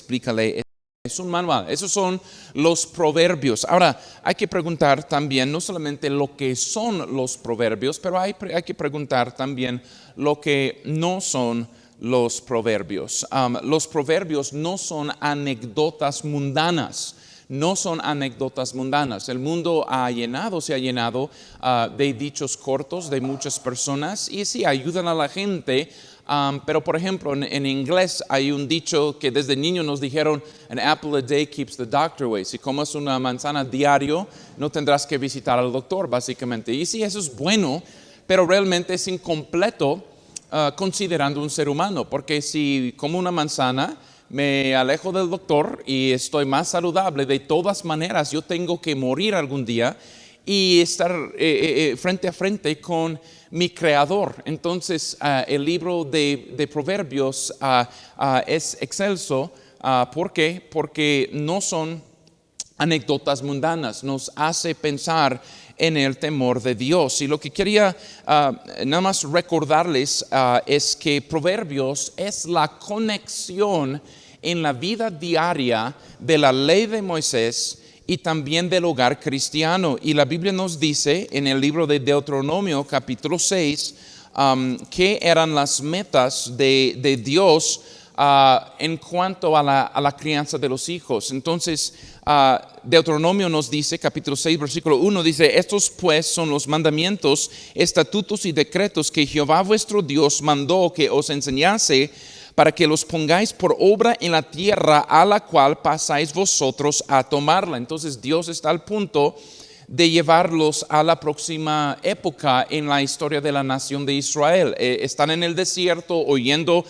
explícale. Es un manual. Esos son los proverbios. Ahora, hay que preguntar también, no solamente lo que son los proverbios, pero hay que preguntar también lo que no son los proverbios. Los proverbios no son anécdotas mundanas. No son anécdotas mundanas. El mundo se ha llenado de dichos cortos de muchas personas y sí, ayudan a la gente. Pero por ejemplo en inglés hay un dicho que desde niño nos dijeron: an apple a day keeps the doctor away. Si comes una manzana diario no tendrás que visitar al doctor, básicamente. Y sí, eso es bueno, pero realmente es incompleto considerando un ser humano, porque si como una manzana me alejo del doctor y estoy más saludable, de todas maneras yo tengo que morir algún día y estar frente a frente con mi creador. Entonces el libro de Proverbios es excelso. ¿Por qué? Porque no son anécdotas mundanas, nos hace pensar en el temor de Dios. Y lo que quería nada más recordarles es que Proverbios es la conexión en la vida diaria de la ley de Moisés y también del hogar cristiano. Y la Biblia nos dice en el libro de Deuteronomio capítulo 6 que eran las metas de Dios en cuanto a la crianza de los hijos. Entonces Deuteronomio nos dice, capítulo 6 versículo 1, dice: estos pues son los mandamientos, estatutos y decretos que Jehová vuestro Dios mandó que os enseñase, para que los pongáis por obra en la tierra a la cual pasáis vosotros a tomarla. Entonces Dios está al punto de llevarlos a la próxima época en la historia de la nación de Israel. Están en el desierto oyendo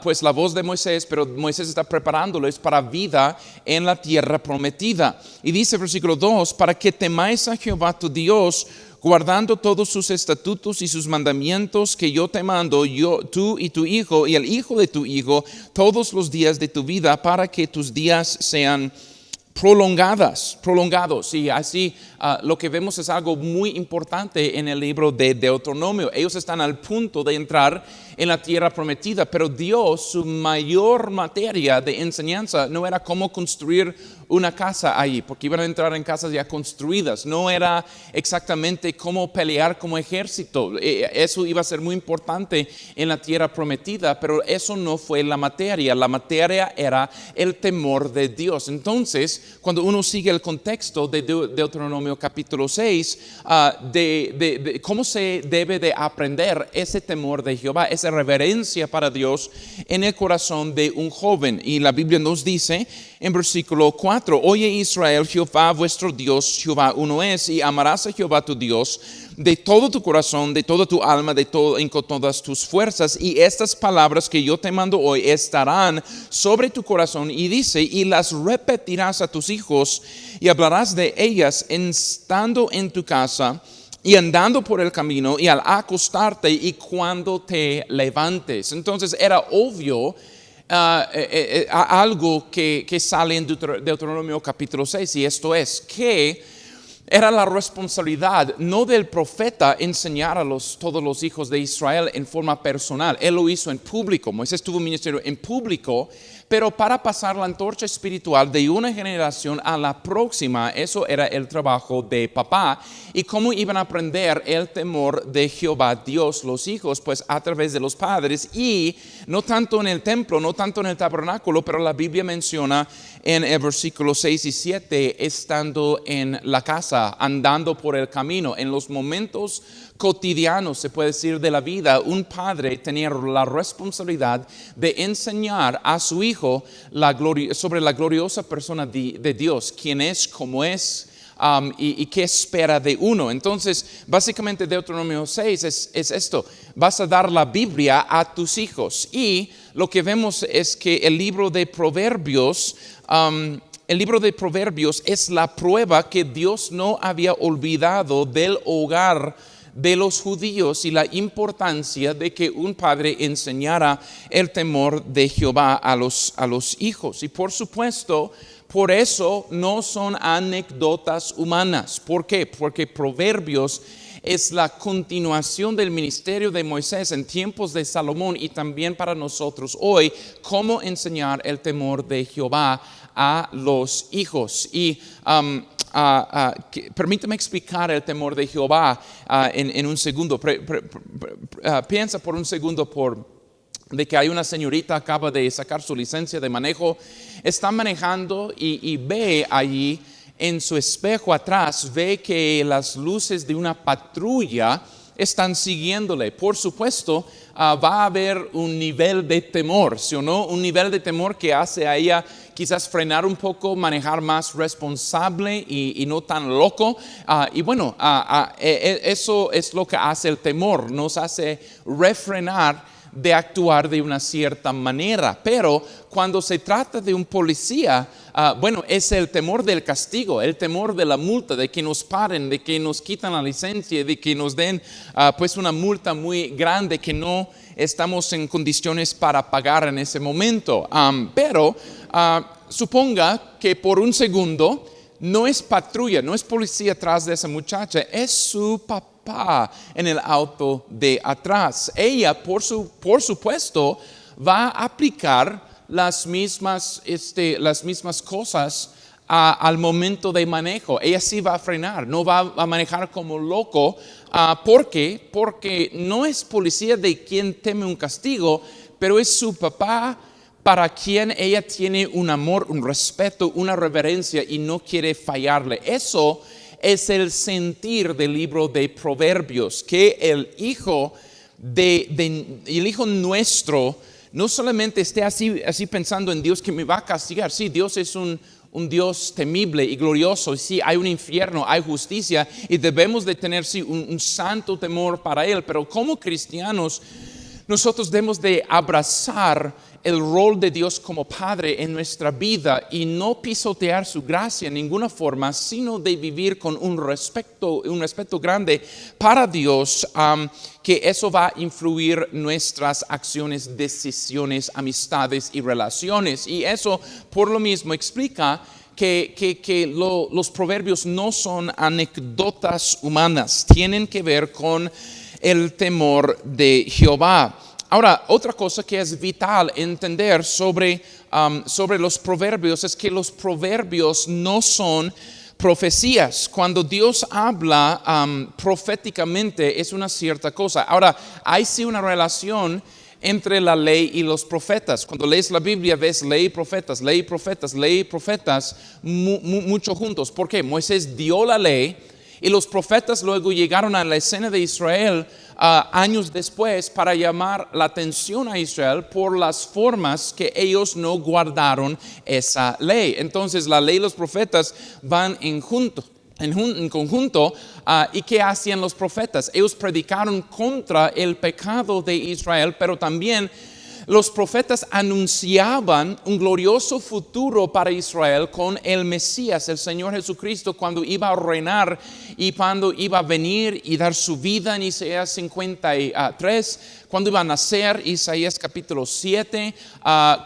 pues la voz de Moisés, pero Moisés está preparándoles para vida en la tierra prometida. Y dice versículo 2: para que temáis a Jehová tu Dios, guardando todos sus estatutos y sus mandamientos que yo te mando, tú y tu hijo y el hijo de tu hijo, todos los días de tu vida, para que tus días sean prolongados. Y así lo que vemos es algo muy importante en el libro de Deuteronomio. Ellos están al punto de entrar en la tierra prometida, pero Dios, su mayor materia de enseñanza no era cómo construir una casa ahí, porque iban a entrar en casas ya construidas. No era exactamente cómo pelear como ejército. Eso iba a ser muy importante en la tierra prometida, pero eso no fue la materia. La materia era el temor de Dios. Entonces, cuando uno sigue el contexto de Deuteronomio capítulo 6, de cómo se debe de aprender ese temor de Jehová, esa reverencia para Dios en el corazón de un joven. Y la Biblia nos dice en versículo 4: oye Israel, Jehová vuestro Dios, Jehová uno es, y amarás a Jehová tu Dios de todo tu corazón, de toda tu alma, con todas tus fuerzas. Y estas palabras que yo te mando hoy estarán sobre tu corazón. Y dice: y las repetirás a tus hijos, y hablarás de ellas estando en tu casa, y andando por el camino, y al acostarte, y cuando te levantes. Entonces era obvio algo que sale en Deuteronomio capítulo 6, y esto es que era la responsabilidad no del profeta enseñar a todos los hijos de Israel en forma personal. Él lo hizo en público. Moisés tuvo un ministerio en público, pero para pasar la antorcha espiritual de una generación a la próxima, eso era el trabajo de papá. ¿Y cómo iban a aprender el temor de Jehová Dios los hijos? Pues a través de los padres, y no tanto en el templo, no tanto en el tabernáculo, pero la Biblia menciona en el versículo 6 y 7, estando en la casa, andando por el camino. En los momentos cotidianos, se puede decir, de la vida, un padre tenía la responsabilidad de enseñar a su hijo sobre la gloriosa persona de Dios, quién es, cómo es, y qué espera de uno. Entonces, básicamente Deuteronomio 6 es esto: vas a dar la Biblia a tus hijos. Y lo que vemos es que el libro de Proverbios es la prueba que Dios no había olvidado del hogar de los judíos y la importancia de que un padre enseñara el temor de Jehová a los hijos. Y por supuesto, por eso no son anécdotas humanas. ¿Por qué? Porque Proverbios es la continuación del ministerio de Moisés en tiempos de Salomón y también para nosotros hoy, cómo enseñar el temor de Jehová a los hijos. Y permítame explicar el temor de Jehová en un segundo. Piensa por un segundo de que hay una señorita, acaba de sacar su licencia de manejo, está manejando y ve allí en su espejo atrás, ve que las luces de una patrulla están siguiéndole. Por supuesto, va a haber un nivel de temor, ¿sí o no? Un nivel de temor que hace a ella quizás frenar un poco, manejar más responsable y no tan loco. Y bueno, eso es lo que hace el temor, nos hace refrenar de actuar de una cierta manera. Pero cuando se trata de un policía, bueno, es el temor del castigo, el temor de la multa, de que nos paren, de que nos quitan la licencia, de que nos den pues una multa muy grande que no estamos en condiciones para pagar en ese momento. Pero suponga que por un segundo no es patrulla, no es policía atrás de esa muchacha, es su papá en el auto de atrás. Ella, por supuesto, va a aplicar las mismas cosas al momento de manejo. Ella sí va a frenar, no va a manejar como loco. ¿Por qué? Porque no es policía de quien teme un castigo, pero es su papá para quien ella tiene un amor, un respeto, una reverencia y no quiere fallarle. Eso es el sentir del libro de Proverbios, que el hijo nuestro no solamente esté así pensando en Dios que me va a castigar. Sí, Dios es un Dios temible y glorioso. Sí, hay un infierno, hay justicia y debemos de tener un santo temor para Él. Pero como cristianos, nosotros debemos de abrazar el rol de Dios como Padre en nuestra vida y no pisotear su gracia en ninguna forma, sino de vivir con un respeto grande para Dios, que eso va a influir nuestras acciones, decisiones, amistades y relaciones. Y eso por lo mismo explica que los proverbios no son anécdotas humanas, tienen que ver con el temor de Jehová. Ahora, otra cosa que es vital entender sobre los proverbios es que los proverbios no son profecías. Cuando Dios habla proféticamente es una cierta cosa. Ahora, hay sí una relación entre la ley y los profetas. Cuando lees la Biblia ves ley y profetas, ley y profetas, ley y profetas, mucho juntos. ¿Por qué? Moisés dio la ley y los profetas luego llegaron a la escena de Israel años después para llamar la atención a Israel por las formas que ellos no guardaron esa ley. Entonces la ley y los profetas van en conjunto. ¿Y qué hacían los profetas? Ellos predicaron contra el pecado de Israel, pero también los profetas anunciaban un glorioso futuro para Israel con el Mesías, el Señor Jesucristo, cuando iba a reinar y cuando iba a venir y dar su vida en Isaías 53, cuando iba a nacer, Isaías capítulo 7,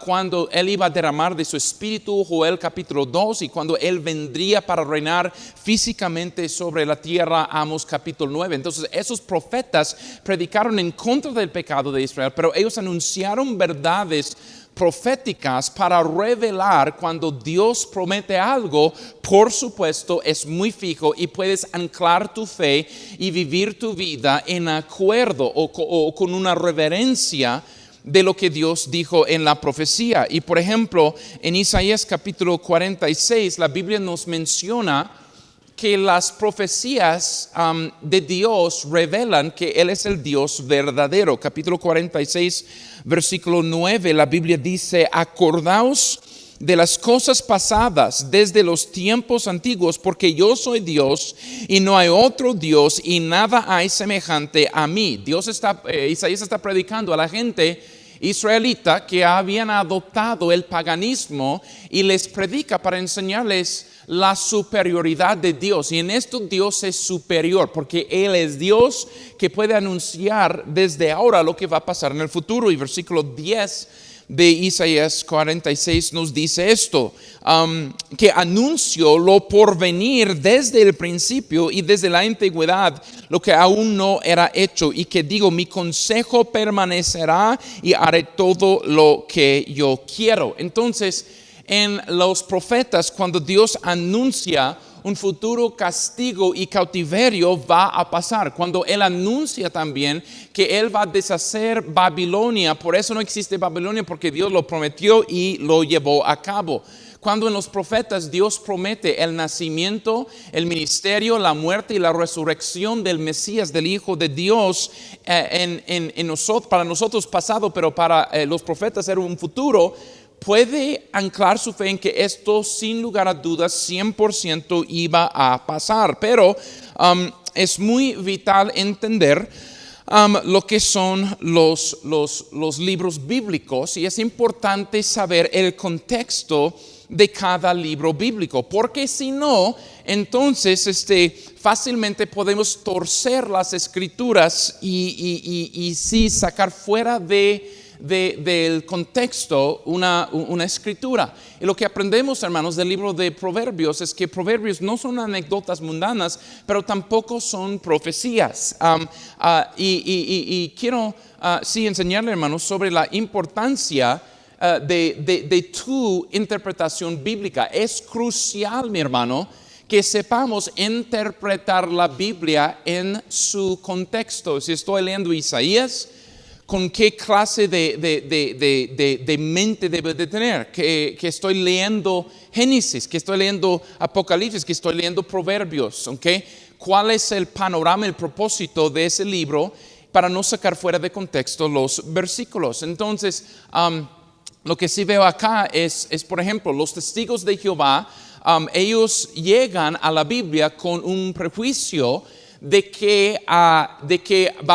cuando Él iba a derramar de su espíritu, Joel capítulo 2, y cuando Él vendría para reinar físicamente sobre la tierra, Amos capítulo 9. Entonces esos profetas predicaron en contra del pecado de Israel, pero ellos anunciaron verdades proféticas para revelar cuando Dios promete algo. Por supuesto es muy fijo y puedes anclar tu fe y vivir tu vida en acuerdo o con una reverencia de lo que Dios dijo en la profecía. Y por ejemplo, en Isaías capítulo 46 la Biblia nos menciona que las profecías de Dios revelan que Él es el Dios verdadero. Capítulo 46, versículo 9, la Biblia dice: acordaos de las cosas pasadas desde los tiempos antiguos, porque yo soy Dios y no hay otro Dios y nada hay semejante a mí. Isaías está predicando a la gente israelita que habían adoptado el paganismo y les predica para enseñarles la superioridad de Dios. Y en esto Dios es superior porque Él es Dios que puede anunciar desde ahora lo que va a pasar en el futuro. Y versículo 10 de Isaías 46 nos dice esto, que anunció lo por venir desde el principio y desde la antigüedad, lo que aún no era hecho, y que digo, mi consejo permanecerá y haré todo lo que yo quiero. Entonces, en los profetas, cuando Dios anuncia un futuro castigo y cautiverio va a pasar. Cuando Él anuncia también que Él va a deshacer Babilonia, por eso no existe Babilonia, porque Dios lo prometió y lo llevó a cabo. Cuando en los profetas Dios promete el nacimiento, el ministerio, la muerte y la resurrección del Mesías, del Hijo de Dios, para nosotros pasado, pero para los profetas era un futuro, puede anclar su fe en que esto sin lugar a dudas 100% iba a pasar. Pero es muy vital entender lo que son los libros bíblicos, y es importante saber el contexto de cada libro bíblico, porque si no, entonces fácilmente podemos torcer las escrituras y sí sacar fuera del contexto una escritura. Y lo que aprendemos, hermanos, del libro de Proverbios es que Proverbios no son anécdotas mundanas, pero tampoco son profecías. Y quiero sí enseñarle, hermanos, sobre la importancia de tu interpretación bíblica. Es crucial, mi hermano, que sepamos interpretar la Biblia en su contexto. Si estoy leyendo Isaías, ¿con qué clase de mente debe de tener? Que estoy leyendo Génesis, que estoy leyendo Apocalipsis, que estoy leyendo Proverbios, ¿okay? ¿Cuál es el panorama, el propósito de ese libro para no sacar fuera de contexto los versículos? Entonces, lo que sí veo acá es, por ejemplo, los testigos de Jehová, ellos llegan a la Biblia con un prejuicio de que va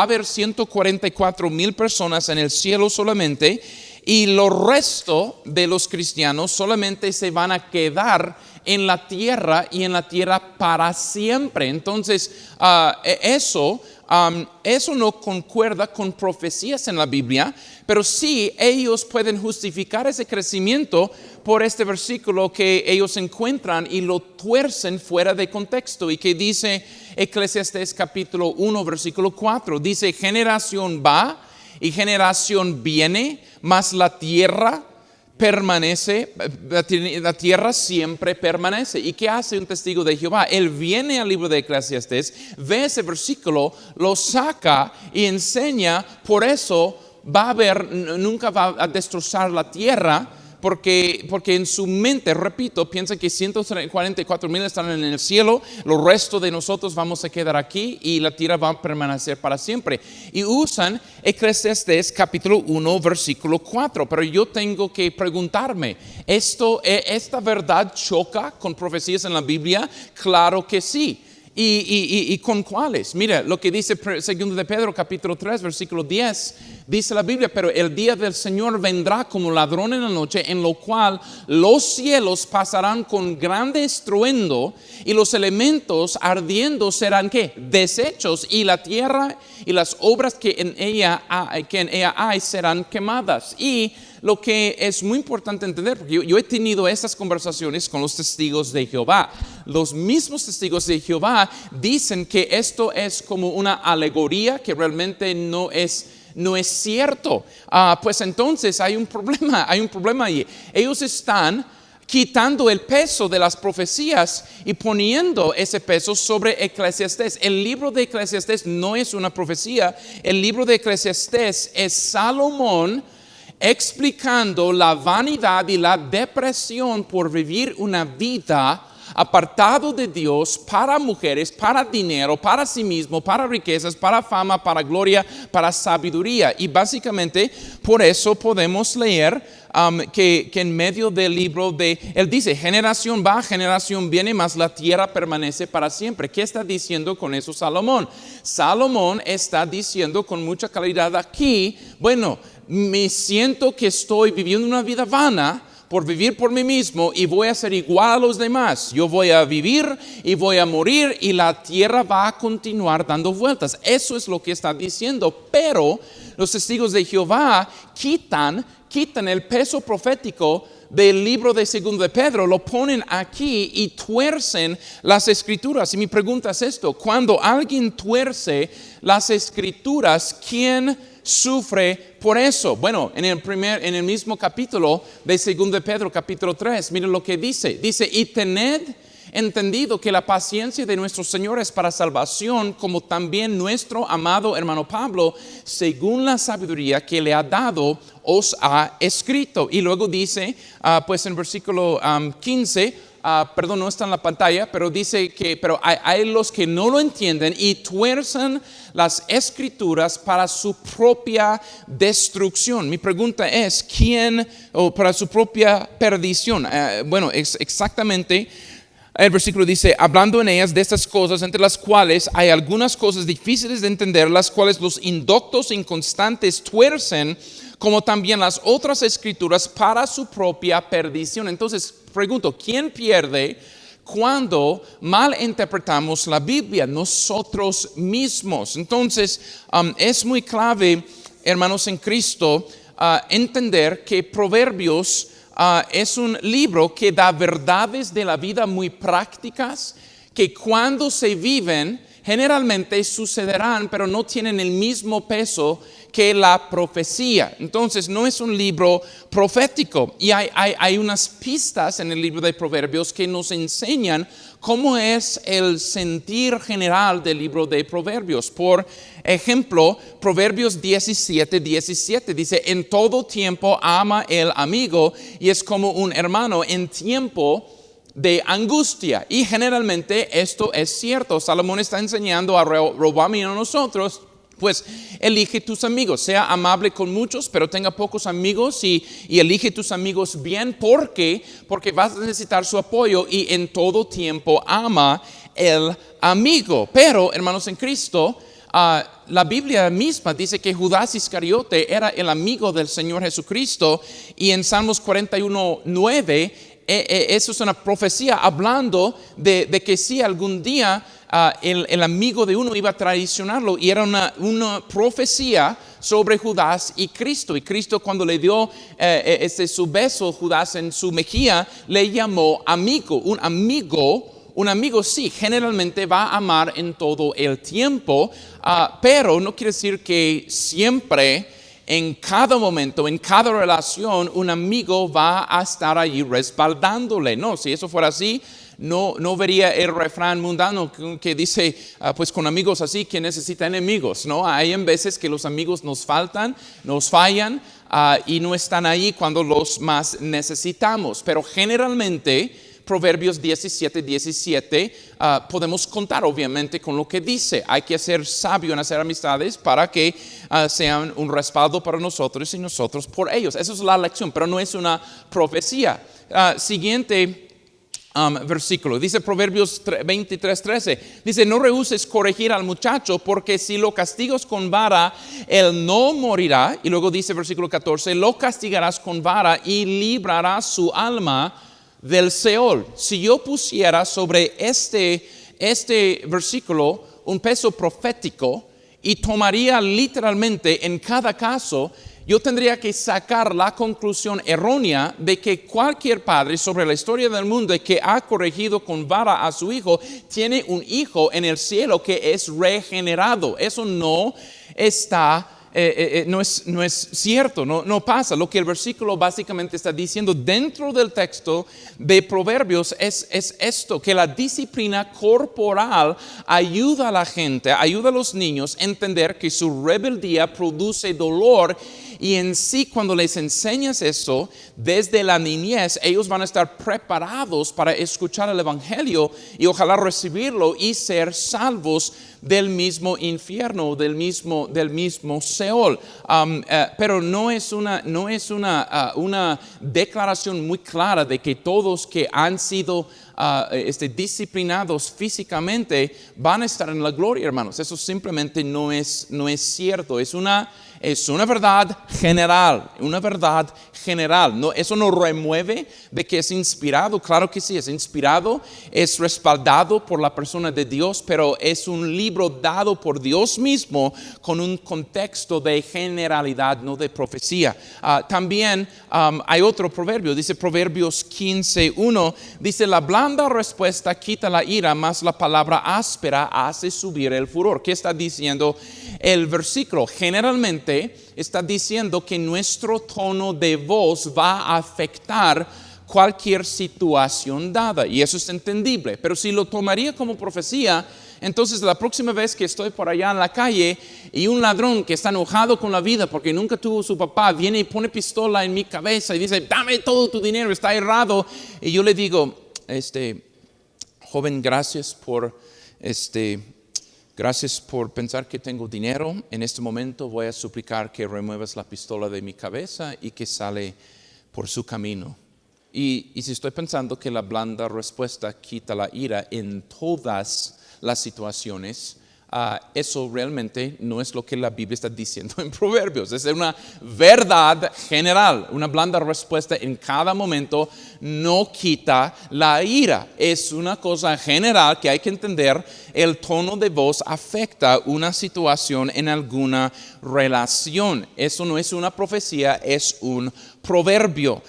a haber 144,000 personas en el cielo solamente, y lo resto de los cristianos solamente se van a quedar en la tierra y en la tierra para siempre. Entonces, eso no concuerda con profecías en la Biblia, pero sí ellos pueden justificar ese crecimiento por este versículo que ellos encuentran y lo tuercen fuera de contexto, y que dice Eclesiastés capítulo 1 versículo 4, dice: generación va y generación viene, mas la tierra permanece, la tierra siempre permanece. ¿Y qué hace un testigo de Jehová? Él viene al libro de Eclesiastés, ve ese versículo, lo saca y enseña. Por eso nunca va a destrozar la tierra, porque en su mente, repito, piensa que 144,000 están en el cielo, los restos de nosotros vamos a quedar aquí y la tierra va a permanecer para siempre. Y usan Eclesiastés capítulo 1 versículo 4. Pero yo tengo que preguntarme, ¿esta verdad choca con profecías en la Biblia? Claro que sí. ¿Y con cuáles? Mira lo que dice 2 de Pedro capítulo 3 versículo 10. Dice la Biblia: pero el día del Señor vendrá como ladrón en la noche, en lo cual los cielos pasarán con grande estruendo, y los elementos ardiendo serán ¿qué? Deshechos, y la tierra y las obras que en ella hay serán quemadas. Y lo que es muy importante entender, porque yo he tenido estas conversaciones con los testigos de Jehová. Los mismos testigos de Jehová dicen que esto es como una alegoría, que realmente no es cierto. Pues entonces hay un problema ahí. Ellos están quitando el peso de las profecías y poniendo ese peso sobre Eclesiastés. El libro de Eclesiastés no es una profecía. El libro de Eclesiastés es Salomón explicando la vanidad y la depresión por vivir una vida apartado de Dios, para mujeres, para dinero, para sí mismo, para riquezas, para fama, para gloria, para sabiduría. Y básicamente por eso podemos leer que en medio del libro él dice: generación va, generación viene, mas la tierra permanece para siempre. ¿Qué está diciendo con eso Salomón? Salomón está diciendo con mucha claridad aquí: bueno, me siento que estoy viviendo una vida vana por vivir por mí mismo, y voy a ser igual a los demás. Yo voy a vivir y voy a morir, y la tierra va a continuar dando vueltas. Eso es lo que está diciendo. Pero los testigos de Jehová quitan quitan el peso profético del libro de Segundo de Pedro, lo ponen aquí y tuercen las Escrituras. Y mi pregunta es esto: cuando alguien tuerce las Escrituras, ¿quién sufre por eso? Bueno, en el mismo capítulo de Segundo de Pedro, capítulo 3, miren lo que dice. Dice: y tened entendido que la paciencia de nuestro Señor es para salvación, como también nuestro amado hermano Pablo, según la sabiduría que le ha dado, os ha escrito. Y luego dice, pues en versículo 15, perdón, no está en la pantalla, pero dice que pero hay los que no lo entienden y tuerzan las Escrituras para su propia destrucción. Mi pregunta es, ¿quién, o para su propia perdición? Bueno, exactamente. El versículo dice: hablando en ellas de estas cosas, entre las cuales hay algunas cosas difíciles de entender, las cuales los indoctos inconstantes tuercen, como también las otras Escrituras para su propia perdición. Entonces, pregunto, ¿quién pierde cuando mal interpretamos la Biblia? Nosotros mismos. Entonces, es muy clave, hermanos en Cristo, entender que Proverbios es un libro que da verdades de la vida muy prácticas, que cuando se viven generalmente sucederán, pero no tienen el mismo peso que la profecía. Entonces no es un libro profético, y hay unas pistas en el libro de Proverbios que nos enseñan cómo es el sentir general del libro de Proverbios. Por ejemplo, Proverbios 17:17 dice: en todo tiempo ama el amigo y es como un hermano en tiempo de angustia. Y generalmente esto es cierto. Salomón está enseñando a Roboam y a nosotros: pues elige tus amigos, sea amable con muchos, pero tenga pocos amigos, y elige tus amigos bien, porque vas a necesitar su apoyo, y en todo tiempo ama el amigo. Pero, hermanos en Cristo, la Biblia misma dice que Judas Iscariote era el amigo del Señor Jesucristo, y en Salmos 41:9, eso es una profecía hablando de que si algún día el amigo de uno iba a traicionarlo, y era una profecía sobre Judas y Cristo. Y Cristo, cuando le dio su beso Judas en su mejilla, le llamó amigo. Un amigo sí, generalmente va a amar en todo el tiempo, pero no quiere decir que siempre, en cada momento, en cada relación, un amigo va a estar allí respaldándole. No, si eso fuera así, no vería el refrán mundano que dice, pues con amigos así, ¿quién necesita enemigos? No, hay en veces que los amigos nos faltan, nos fallan, y no están ahí cuando los más necesitamos. Pero generalmente, Proverbios 17:17, podemos contar obviamente con lo que dice. Hay que ser sabio en hacer amistades para que sean un respaldo para nosotros y nosotros por ellos. Esa es la lección, pero no es una profecía. Siguiente versículo, dice Proverbios 23:13, dice: no rehuses corregir al muchacho, porque si lo castigas con vara, él no morirá. Y luego dice versículo 14, lo castigarás con vara y librarás su alma del Seol. Si yo pusiera sobre este versículo un peso profético y tomaría literalmente en cada caso, yo tendría que sacar la conclusión errónea de que cualquier padre sobre la historia del mundo que ha corregido con vara a su hijo tiene un hijo en el cielo que es regenerado. Eso no está no es cierto, no pasa. Lo que el versículo básicamente está diciendo dentro del texto de Proverbios es esto: que la disciplina corporal ayuda a la gente, ayuda a los niños a entender que su rebeldía produce dolor, y en sí, cuando les enseñas eso desde la niñez, ellos van a estar preparados para escuchar el Evangelio y ojalá recibirlo y ser salvos del mismo infierno, del mismo Seol. Pero no es una declaración muy clara de que todos que han sido disciplinados físicamente van a estar en la gloria, hermanos. Eso simplemente no es cierto. Es una verdad general, una verdad general. No, eso no remueve de que es inspirado. Claro que sí, es inspirado, es respaldado por la persona de Dios, pero es un libro dado por Dios mismo con un contexto de generalidad, no de profecía. También hay otro proverbio, dice Proverbios 15:1, dice: la blanda respuesta quita la ira, mas la palabra áspera hace subir el furor. ¿Qué está diciendo el versículo? Generalmente está diciendo que nuestro tono de voz va a afectar cualquier situación dada, y eso es entendible. Pero si lo tomaría como profecía, entonces la próxima vez que estoy por allá en la calle y un ladrón que está enojado con la vida porque nunca tuvo su papá viene y pone pistola en mi cabeza y dice: dame todo tu dinero, está errado, y yo le digo: joven, gracias por pensar que tengo dinero. En este momento voy a suplicar que remuevas la pistola de mi cabeza y que sale por su camino. Y si estoy pensando que la blanda respuesta quita la ira en todas las situaciones, eso realmente no es lo que la Biblia está diciendo en Proverbios. Es una verdad general. Una blanda respuesta en cada momento no quita la ira. Es una cosa general que hay que entender. El tono de voz afecta una situación en alguna relación. Eso no es una profecía, es un proverbio.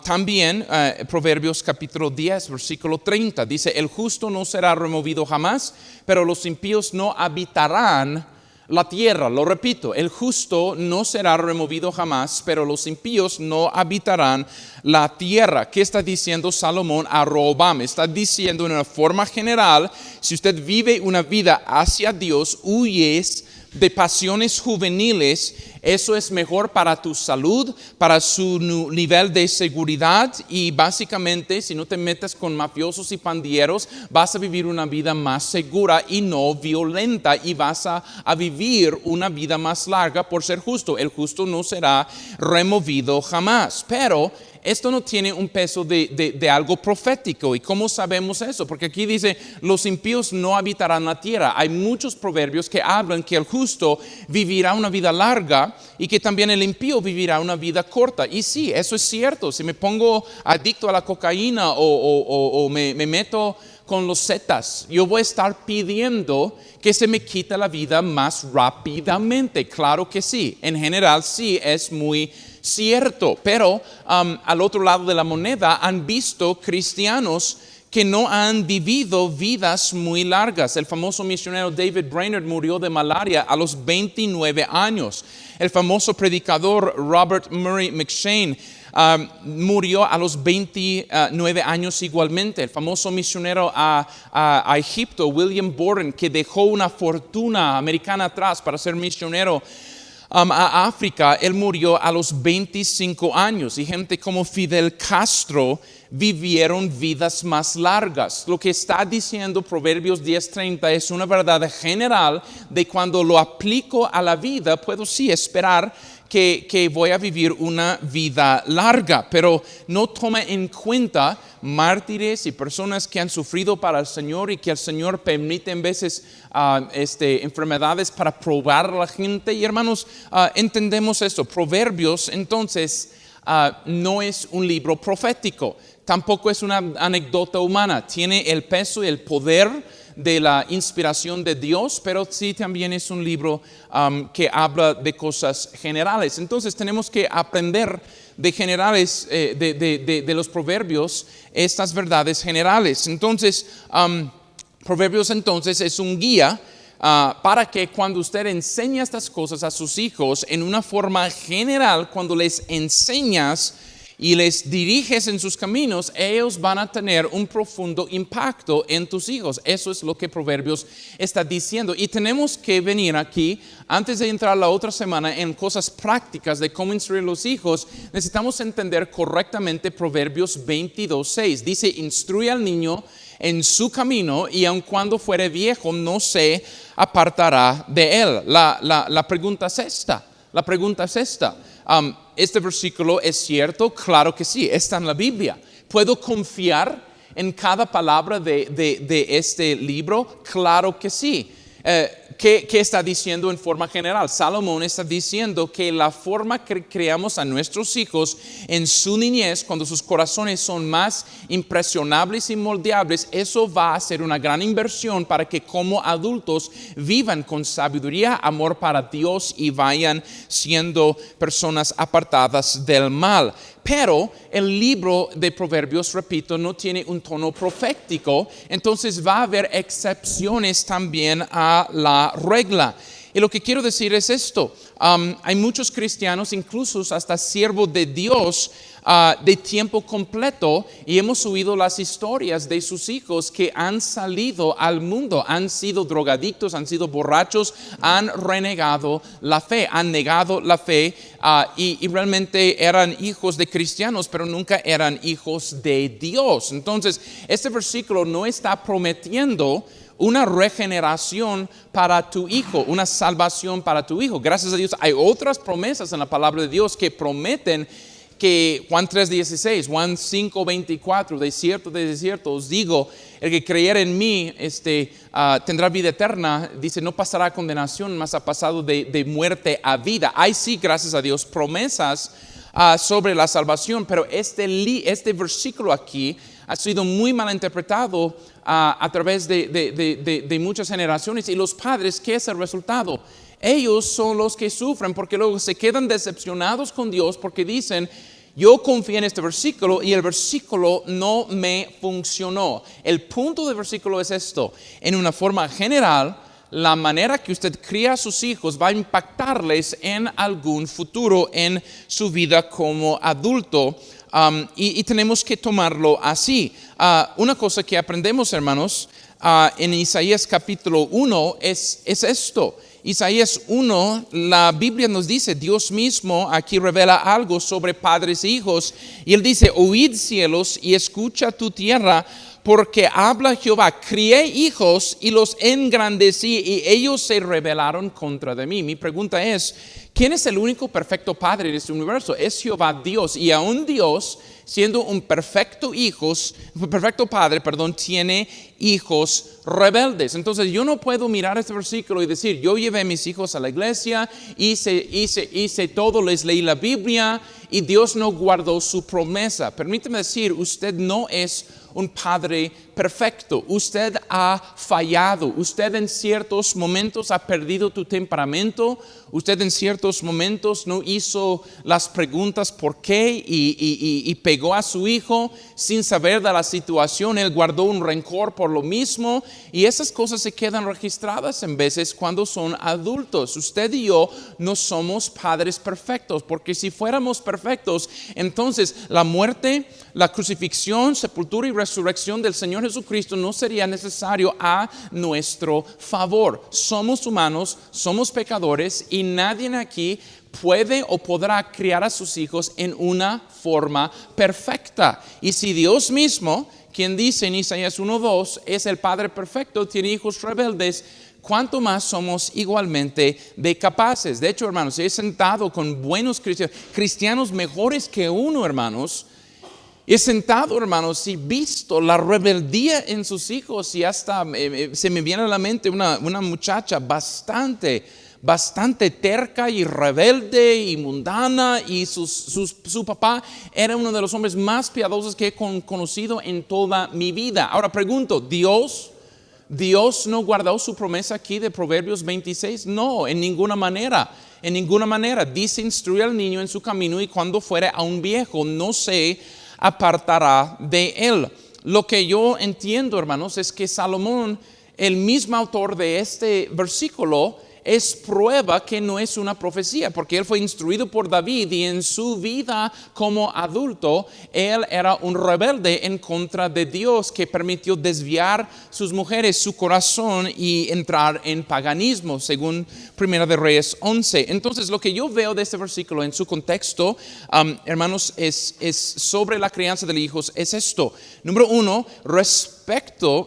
También Proverbios capítulo 10, versículo 30, dice: el justo no será removido jamás, pero los impíos no habitarán la tierra. Lo repito, el justo no será removido jamás, pero los impíos no habitarán la tierra. ¿Qué está diciendo Salomón a Roboam? Está diciendo en una forma general: si usted vive una vida hacia Dios, huyes de pasiones juveniles, eso es mejor para tu salud, para su nivel de seguridad, y básicamente si no te metes con mafiosos y pandilleros, vas a vivir una vida más segura y no violenta, y vas a vivir una vida más larga por ser justo. El justo no será removido jamás. Pero esto no tiene un peso de algo profético. ¿Y cómo sabemos eso? Porque aquí dice: los impíos no habitarán la tierra. Hay muchos proverbios que hablan que el justo vivirá una vida larga y que también el impío vivirá una vida corta. Y sí, eso es cierto. Si me pongo adicto a la cocaína o me meto con los zetas, yo voy a estar pidiendo que se me quite la vida más rápidamente. Claro que sí. En general sí, es muy cierto. Pero al otro lado de la moneda han visto cristianos que no han vivido vidas muy largas. El famoso misionero David Brainerd murió de malaria a los 29 años. El famoso predicador Robert Murray McCheyne murió a los 29 años igualmente. El famoso misionero a Egipto, William Borden, que dejó una fortuna americana atrás para ser misionero a África, él murió a los 25 años. Y gente como Fidel Castro vivieron vidas más largas. Lo que está diciendo Proverbios 10:30 es una verdad general de cuando lo aplico a la vida, puedo sí esperar que voy a vivir una vida larga, pero no toma en cuenta mártires y personas que han sufrido para el Señor y que el Señor permite en veces enfermedades para probar a la gente. Y hermanos, entendemos esto. Proverbios entonces no es un libro profético, tampoco es una anécdota humana. Tiene el peso y el poder de la inspiración de Dios, pero sí también es un libro que habla de cosas generales. Entonces tenemos que aprender de generales, de los proverbios, estas verdades generales. Entonces, Proverbios entonces es un guía para que cuando usted enseña estas cosas a sus hijos en una forma general, cuando les enseñas y les diriges en sus caminos, ellos van a tener un profundo impacto en tus hijos. Eso es lo que Proverbios está diciendo. Y tenemos que venir aquí, antes de entrar la otra semana en cosas prácticas de cómo instruir a los hijos, necesitamos entender correctamente Proverbios 22:6. Dice: instruye al niño en su camino, y aun cuando fuere viejo no se apartará de él. La pregunta es esta. ¿Este versículo es cierto? Claro que sí, está en la Biblia. ¿Puedo confiar en cada palabra de este libro? Claro que sí. ¿Qué está diciendo en forma general? Salomón está diciendo que la forma que criamos a nuestros hijos en su niñez, cuando sus corazones son más impresionables y moldeables, eso va a ser una gran inversión para que como adultos vivan con sabiduría, amor para Dios y vayan siendo personas apartadas del mal. Pero el libro de Proverbios, repito, no tiene un tono profético, entonces va a haber excepciones también a la regla. Y lo que quiero decir es esto, hay muchos cristianos, incluso hasta siervos de Dios, de tiempo completo, y hemos oído las historias de sus hijos que han salido al mundo, han sido drogadictos, han sido borrachos, han renegado la fe, han negado la fe, y realmente eran hijos de cristianos, pero nunca eran hijos de Dios. Entonces, este versículo no está prometiendo una regeneración para tu hijo, una salvación para tu hijo. Gracias a Dios hay otras promesas en la palabra de Dios que prometen que Juan 3:16, Juan 5:24, de cierto os digo, el que creyere en mí tendrá vida eterna. Dice, no pasará a condenación, mas ha pasado de muerte a vida. Hay sí, gracias a Dios, promesas sobre la salvación, pero este versículo aquí ha sido muy mal interpretado a través de muchas generaciones. Y los padres, ¿qué es el resultado? Ellos son los que sufren porque luego se quedan decepcionados con Dios porque dicen, yo confié en este versículo y el versículo no me funcionó. El punto del versículo es esto: en una forma general, la manera que usted cría a sus hijos va a impactarles en algún futuro en su vida como adulto. Y tenemos que tomarlo así. Una cosa que aprendemos, hermanos, en Isaías capítulo 1 es esto. Isaías 1, la Biblia nos dice, Dios mismo aquí revela algo sobre padres e hijos. Y Él dice, oíd cielos y escucha tu tierra, porque habla Jehová, crié hijos y los engrandecí y ellos se rebelaron contra de mí. Mi pregunta es, ¿quién es el único perfecto padre de este universo? Es Jehová Dios, y aún Dios, siendo un perfecto padre, tiene hijos rebeldes. Entonces yo no puedo mirar este versículo y decir, yo llevé a mis hijos a la iglesia, hice todo, les leí la Biblia y Dios no guardó su promesa. Permíteme decir, usted no es un padre perfecto. Usted ha fallado. Usted en ciertos momentos ha perdido tu temperamento. Usted en ciertos momentos no hizo las preguntas por qué y pegó a su hijo sin saber de la situación. Él guardó un rencor por lo mismo, y esas cosas se quedan registradas en veces cuando son adultos. Usted y yo no somos padres perfectos, porque si fuéramos perfectos, entonces la muerte, la crucifixión, sepultura y resurrección del Señor Jesucristo no sería necesario a nuestro favor. Somos humanos, somos pecadores, y nadie aquí puede o podrá criar a sus hijos en una forma perfecta. Y si Dios mismo, quien dice en Isaías 1:2, es el Padre perfecto, tiene hijos rebeldes, ¿cuánto más somos igualmente de capaces? De hecho, hermanos, he sentado con buenos cristianos mejores que uno, hermanos. He sentado, hermanos, y visto la rebeldía en sus hijos, y hasta se me viene a la mente una muchacha bastante terca y rebelde y mundana, y su papá era uno de los hombres más piadosos que he conocido en toda mi vida. Ahora pregunto, ¿Dios no guardó su promesa aquí de Proverbios 26? No, en ninguna manera. En ninguna manera. Dice, instruye al niño en su camino, y cuando fuere aún viejo no se apartará de él. Lo que yo entiendo, hermanos, es que Salomón, el mismo autor de este versículo, es prueba que no es una profecía, porque él fue instruido por David, y en su vida como adulto él era un rebelde en contra de Dios, que permitió desviar sus mujeres, su corazón, y entrar en paganismo, según Primera de Reyes 11. Entonces lo que yo veo de este versículo en su contexto, hermanos, es sobre la crianza de los hijos, es esto. Número uno,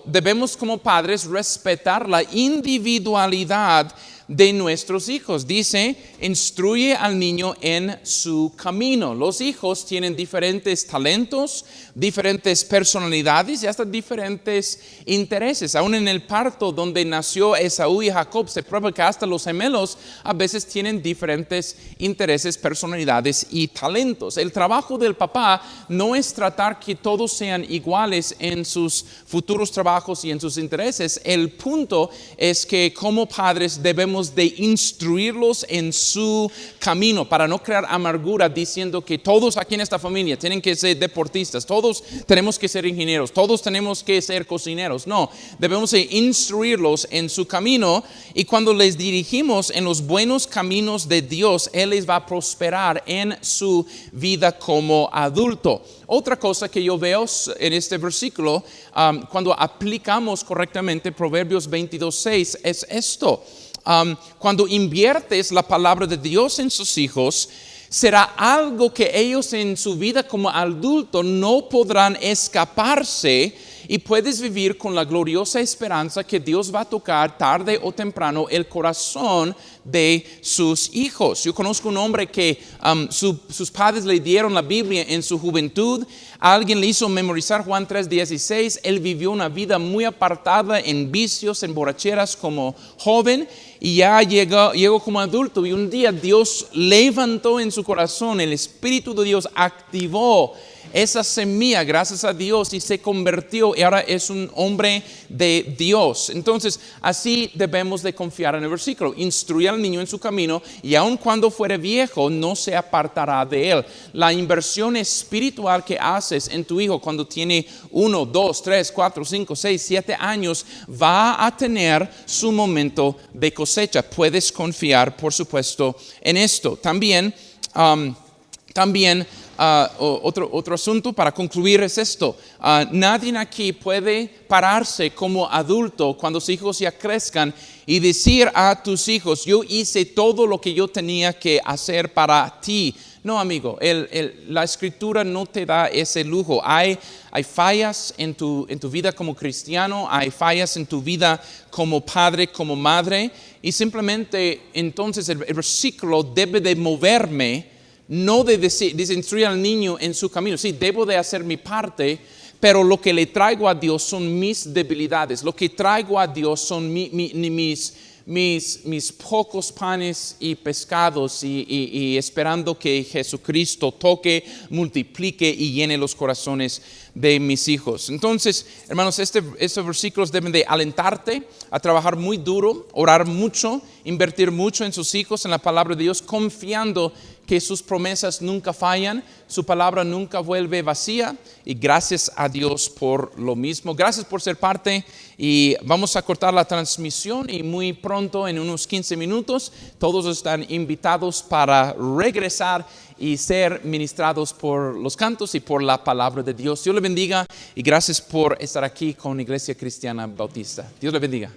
debemos como padres respetar la individualidad de nuestros hijos. Dice, instruye al niño en su camino. Los hijos tienen diferentes talentos, diferentes personalidades y hasta diferentes intereses. Aún en el parto donde nació Esaú y Jacob, se prueba que hasta los gemelos a veces tienen diferentes intereses, personalidades y talentos. El trabajo del papá no es tratar que todos sean iguales en sus futuros trabajos y en sus intereses. El punto es que como padres debemos de instruirlos en su camino para no crear amargura diciendo que todos aquí en esta familia tienen que ser deportistas, todos tenemos que ser ingenieros, todos tenemos que ser cocineros. No, debemos de instruirlos en su camino, y cuando les dirigimos en los buenos caminos de Dios, Él les va a prosperar en su vida como adulto. Otra cosa que yo veo en este versículo, cuando aplicamos correctamente Proverbios 22:6, es esto. Cuando inviertes la palabra de Dios en sus hijos, será algo que ellos en su vida como adulto no podrán escaparse, y puedes vivir con la gloriosa esperanza que Dios va a tocar tarde o temprano el corazón de sus hijos. Yo conozco un hombre que sus padres le dieron la Biblia en su juventud. Alguien le hizo memorizar Juan 3:16. Él vivió una vida muy apartada en vicios, en borracheras como joven, y ya llegó como adulto, y un día Dios levantó en su corazón, el Espíritu de Dios activó esa semilla, gracias a Dios, y se convirtió, y ahora es un hombre de Dios. Entonces, así debemos de confiar en el versículo. Instruye al niño en su camino, y aun cuando fuere viejo, no se apartará de él. La inversión espiritual que haces en tu hijo cuando tiene 1, 2, 3, 4, 5, 6, 7 años, va a tener su momento de cosecha. Puedes confiar, por supuesto, en esto. También otro asunto para concluir es esto. Nadie aquí puede pararse como adulto cuando sus hijos ya crezcan y decir a tus hijos: yo hice todo lo que yo tenía que hacer para ti. No, amigo, la Escritura no te da ese lujo. Hay fallas en tu vida como cristiano, hay fallas en tu vida como padre, como madre, y simplemente entonces el versículo debe de moverme. No de instruir al niño en su camino. Sí, debo de hacer mi parte, pero lo que le traigo a Dios son mis debilidades. Lo que traigo a Dios son mis pocos panes y pescados, y esperando que Jesucristo toque, multiplique y llene los corazones de mis hijos. Entonces, hermanos, estos versículos deben de alentarte a trabajar muy duro, orar mucho, invertir mucho en sus hijos, en la palabra de Dios, confiando que sus promesas nunca fallan, su palabra nunca vuelve vacía, y gracias a Dios por lo mismo. Gracias por ser parte, y vamos a cortar la transmisión, y muy pronto, en unos 15 minutos, todos están invitados para regresar y ser ministrados por los cantos y por la palabra de Dios. Dios le bendiga, y gracias por estar aquí con Iglesia Cristiana Bautista. Dios le bendiga.